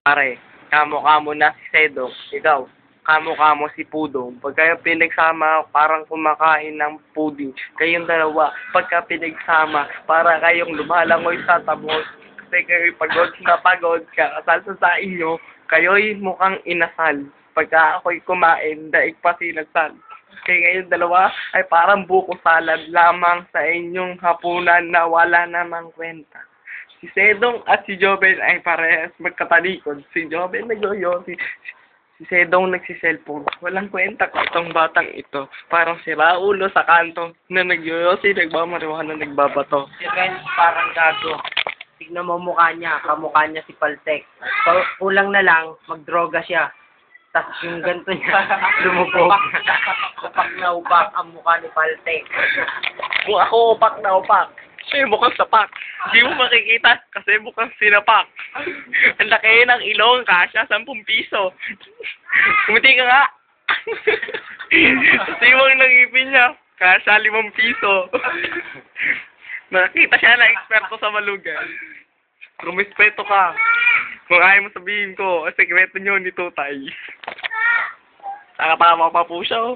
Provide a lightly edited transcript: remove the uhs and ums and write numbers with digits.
Pare, kamo-kamo na si Sedong. Ikaw, kamo-kamo si Pudong. Pag kayo pinagsama, parang kumakain ng pudding. Kayong dalawa, pagka pinagsama, para kayong lumalangoy sa tabos. Kasi kayo pagod na pagod, kakasal sa inyo, kayo'y mukhang inasal. Pagka ako'y kumain, daig pa sinasal. Kaya kayong dalawa ay parang buko salad lamang sa inyong hapunan na wala namang kwenta. Si Sedong at si Joven ay parehas magkatalikod. Si Joven nagyoyo, si Sedong nagsiselfone. Walang kwenta ko itong batang ito. Parang si Raulo sa kanto na nagyoyosi, nagmamariwana, nagbabato. Si Renz parang gago. Tignan mo mukha niya, kamukha niya si Paltek. Kulang na lang, magdroga siya. Tapos yung ganito niya, lumubog. Upak na upak ang mukha ni Paltek. Kung ako upak na upak, siya mukhang sapak. Hindi mo makikita kasi mukhang sinapak. Ang laki ng ilong, kasya, 10 piso. Kumiti ka nga. Siwang ng ipin niya, kasya 5 piso. Nakita siya na eksperto sa malugan. Rumispeto ka. Kung ayaw mo sabihin ko, ang sekreto niyo ni Tutay. Nakatama pa po siya, oh.